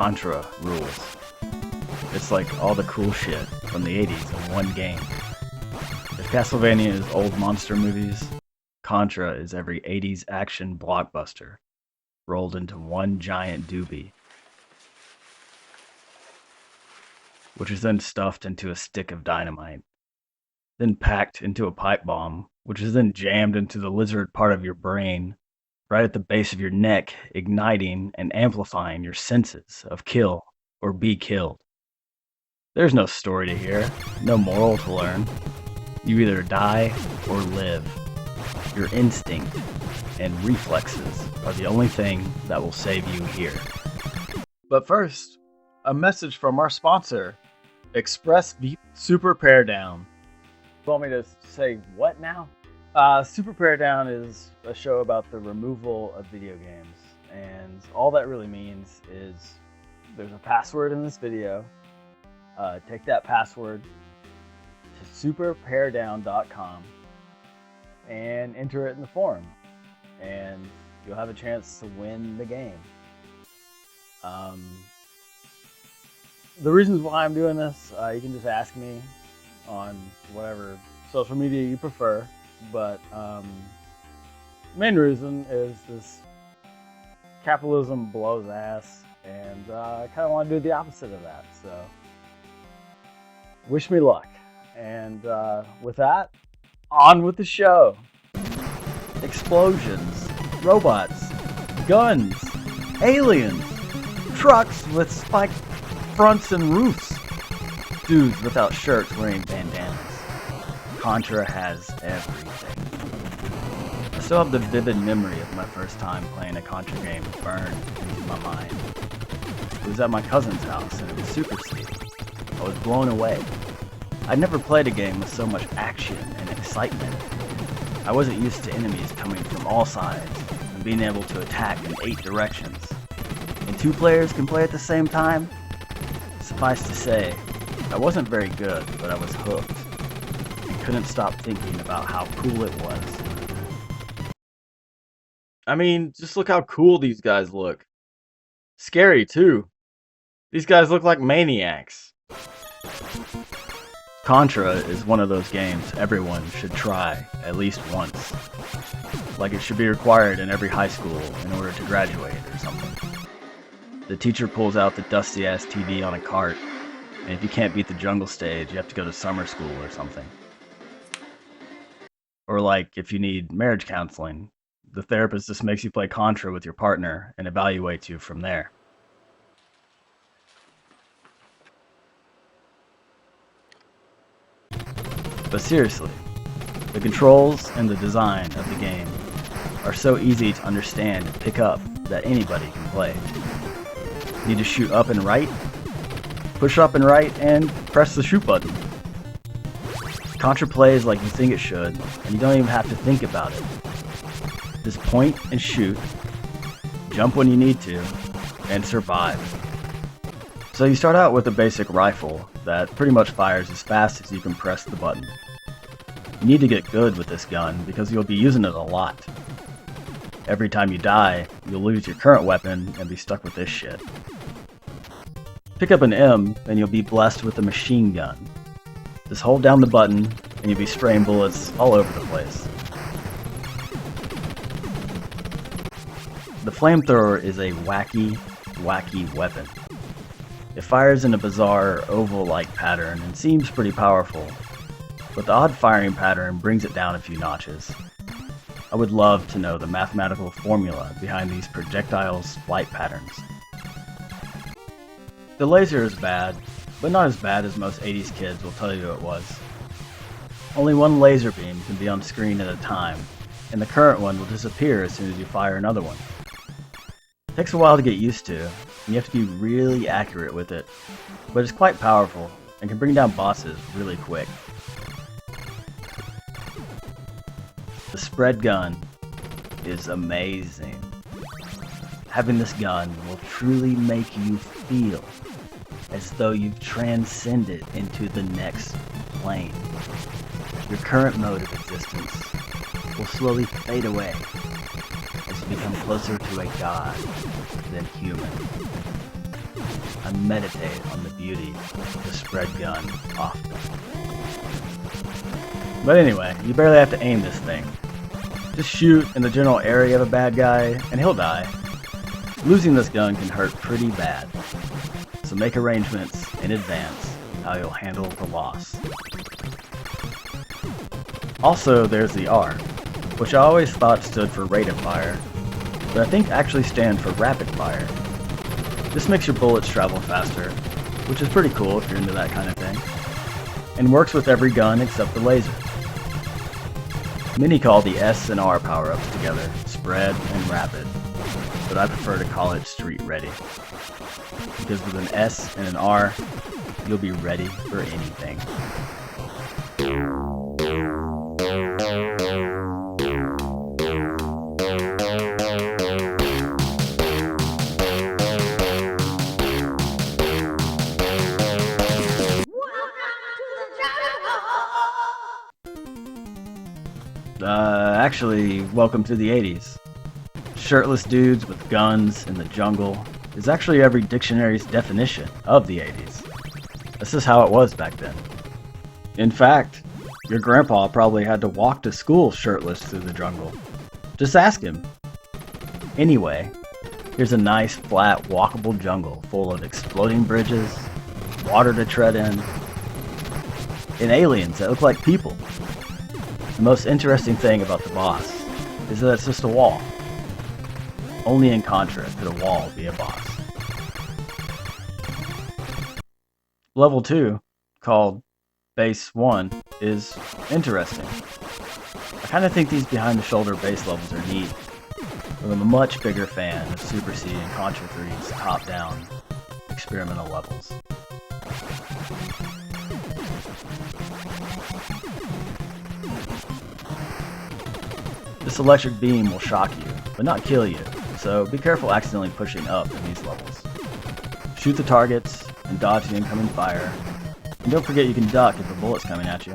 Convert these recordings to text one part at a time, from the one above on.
Contra rules. It's like all the cool shit from the 80s in one game. If Castlevania is old monster movies, Contra is every 80s action blockbuster rolled into one giant doobie, which is then stuffed into a stick of dynamite, then packed into a pipe bomb, which is then jammed into the lizard part of your brain, right at the base of your neck, igniting and amplifying your senses of kill or be killed. There's no story to hear, no moral to learn. You either die or live. Your instinct and reflexes are the only thing that will save you here. But first, a message from our sponsor, ExpressVPN Super Pear Down. You want me to say what now? Super Pear Down is a show about the removal of video games, and all that really means is there's a password in this video. Take that password to superpeardown.com and enter it in the forum, and you'll have a chance to win the game. The reasons why I'm doing this, you can just ask me on whatever social media you prefer, but the main reason is this capitalism blows ass, and I kind of want to do the opposite of that, so wish me luck. And with that, on with the show. Explosions, robots, guns, aliens, trucks with spiked fronts and roofs, dudes without shirts wearing bandanas. Contra has everything. I still have the vivid memory of my first time playing a Contra game burned into my mind. It was at my cousin's house and it was super sweet. I was blown away. I'd never played a game with so much action and excitement. I wasn't used to enemies coming from all sides and being able to attack in 8 directions. And 2 players can play at the same time? Suffice to say, I wasn't very good, but I was hooked. And couldn't stop thinking about how cool it was. I mean, just look how cool these guys look. Scary, too. These guys look like maniacs. Contra is one of those games everyone should try at least once. Like it should be required in every high school in order to graduate or something. The teacher pulls out the dusty-ass TV on a cart, and if you can't beat the jungle stage, you have to go to summer school or something. Or like, if you need marriage counseling, the therapist just makes you play Contra with your partner and evaluates you from there. But seriously, the controls and the design of the game are so easy to understand and pick up that anybody can play. Need to shoot up and right, push up and right, and press the shoot button. Contra plays like you think it should, and you don't even have to think about it. Just point and shoot, jump when you need to, and survive. So you start out with a basic rifle that pretty much fires as fast as you can press the button. You need to get good with this gun because you'll be using it a lot. Every time you die, you'll lose your current weapon and be stuck with this shit. Pick up an M and you'll be blessed with a machine gun. Just hold down the button and you'll be spraying bullets all over the place. The flamethrower is a wacky weapon. It fires in a bizarre oval-like pattern and seems pretty powerful, but the odd firing pattern brings it down a few notches. I would love to know the mathematical formula behind these projectiles' flight patterns. The laser is bad, but not as bad as most 80s kids will tell you it was. Only one laser beam can be on screen at a time, and the current one will disappear as soon as you fire another one. It takes a while to get used to, and you have to be really accurate with it, but it's quite powerful and can bring down bosses really quick. The spread gun is amazing. Having this gun will truly make you feel as though you've transcended into the next plane. Your current mode of existence will slowly fade away as you become closer to a god than human. to meditate on the beauty of the spread gun often. But anyway, you barely have to aim this thing. Just shoot in the general area of a bad guy, and he'll die. Losing this gun can hurt pretty bad, so make arrangements in advance how you'll handle the loss. Also, there's the R, which I always thought stood for rate of fire, but I think actually stands for rapid fire. This makes your bullets travel faster, which is pretty cool if you're into that kind of thing, and works with every gun except the laser. Many call the S and R power-ups together spread and rapid, but I prefer to call it street ready, because with an S and an R, you'll be ready for anything. Actually, welcome to the 80s. Shirtless dudes with guns in the jungle is actually every dictionary's definition of the 80s. This is how it was back then. In fact, your grandpa probably had to walk to school shirtless through the jungle. Just ask him. Anyway, here's a nice, flat, walkable jungle full of exploding bridges, water to tread in, and aliens that look like people. The most interesting thing about the boss is that it's just a wall. Only in Contra could a wall be a boss. Level 2, called Base 1, is interesting. I kind of think these behind-the-shoulder base levels are neat, but I'm a much bigger fan of superseding Contra 3's top-down experimental levels. This electric beam will shock you, but not kill you, so be careful accidentally pushing up in these levels. Shoot the targets and dodge the incoming fire, and don't forget you can duck if a bullet's coming at you.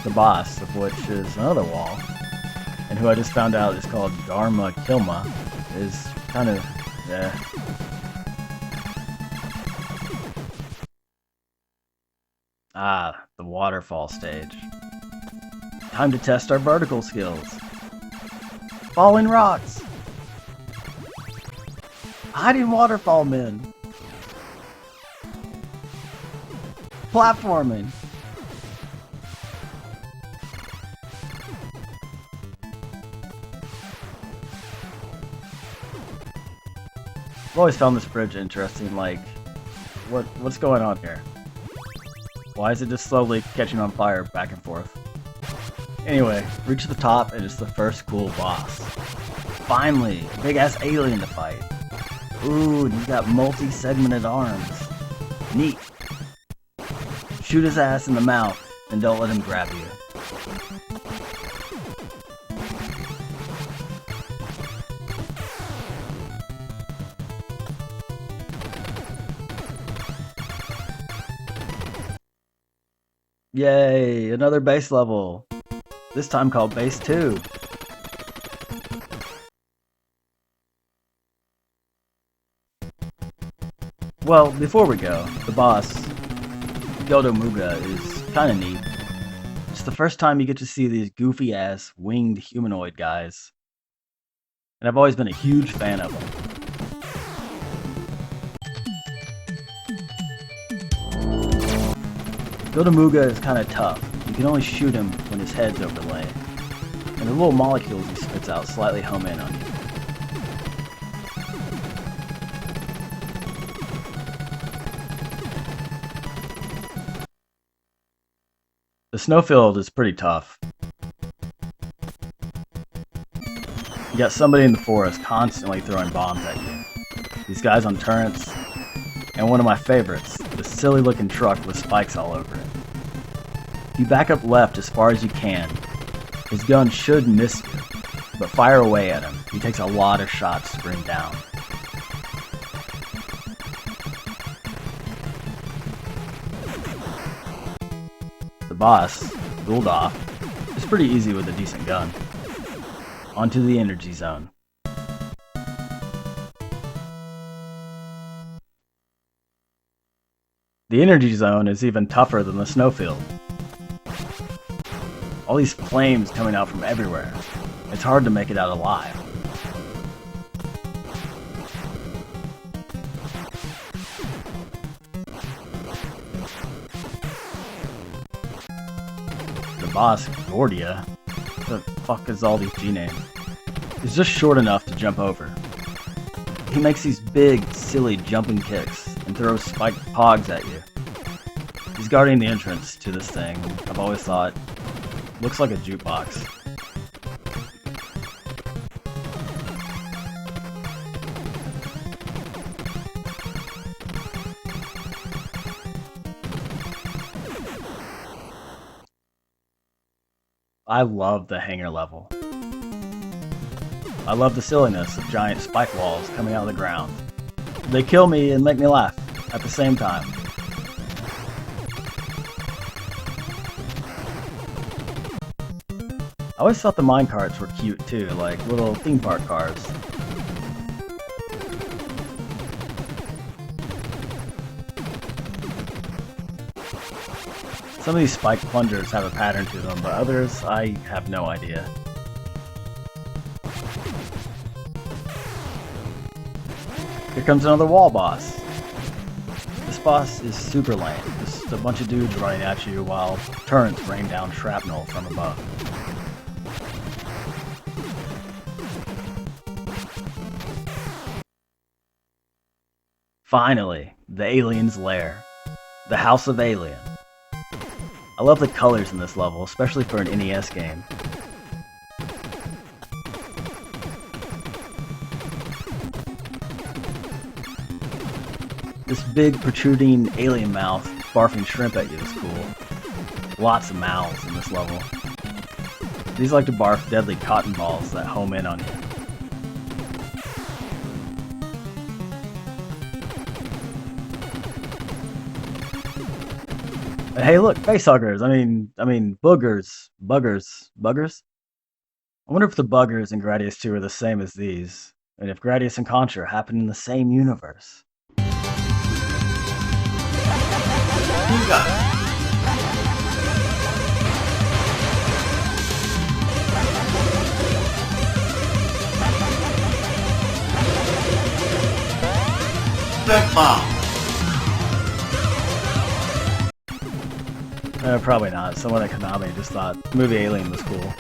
The boss, of which is another wall, and who I just found out is called Dharma Kilma, is kind of, the waterfall stage. Time to test our vertical skills. Falling rocks. Hiding waterfall men. Platforming. I've always found this bridge interesting, like, what's going on here? Why is it just slowly catching on fire back and forth? Anyway, reach the top and it's the first cool boss. Finally, a big ass alien to fight. Ooh, and he's got multi-segmented arms. Neat. Shoot his ass in the mouth and don't let him grab you. Yay, another base level. This time called Base 2. Well, before we go, the boss, Yodomuga, is kinda neat. It's the first time you get to see these goofy-ass winged humanoid guys. And I've always been a huge fan of them. Yodomuga is kinda tough. You can only shoot him when his head's overlay. And the little molecules he spits out slightly home in on you. The snowfield is pretty tough. You got somebody in the forest constantly throwing bombs at you. These guys on turrets, and one of my favorites, the silly looking truck with spikes all over it. If you back up left as far as you can, his gun should miss you, but fire away at him. He takes a lot of shots to bring down. The boss, Guldoff, It's pretty easy with a decent gun. Onto the energy zone. The energy zone is even tougher than the snowfield. All these flames coming out from everywhere. It's hard to make it out alive. The boss, Gordia, what the fuck is all these G names? Is just short enough to jump over. He makes these big, silly jumping kicks and throws spiked pogs at you. He's guarding the entrance to this thing. I've always thought, looks like a jukebox. I love the hangar level. I love the silliness of giant spike walls coming out of the ground. They kill me and make me laugh at the same time. I always thought the minecarts were cute too, like little theme park cars. Some of these spike plungers have a pattern to them, but others, I have no idea. Here comes another wall boss. This boss is super lame. Just a bunch of dudes running at you while turrets rain down shrapnel from above. Finally, the alien's lair. The House of Alien. I love the colors in this level, especially for an NES game. This big protruding alien mouth barfing shrimp at you is cool. Lots of mouths in this level. These like to barf deadly cotton balls that home in on you. Hey look, facehuggers, I mean boogers, buggers? I wonder if the buggers in Gradius 2 are the same as these, and if Gradius and Contra happen in the same universe. Probably not. Someone at Konami just thought the movie Alien was cool.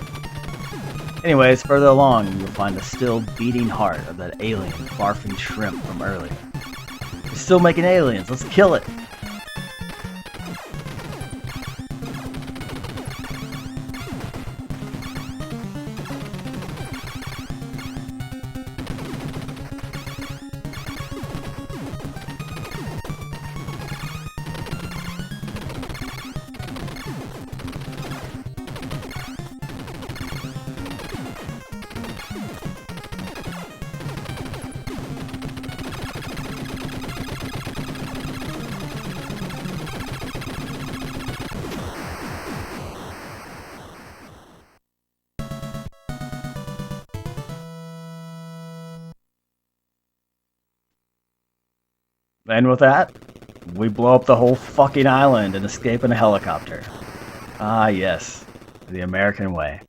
Anyways, further along, you'll find the still beating heart of that alien barfing shrimp from earlier. We're still making aliens, let's kill it! And with that, we blow up the whole fucking island and escape in a helicopter. Ah yes, the American way.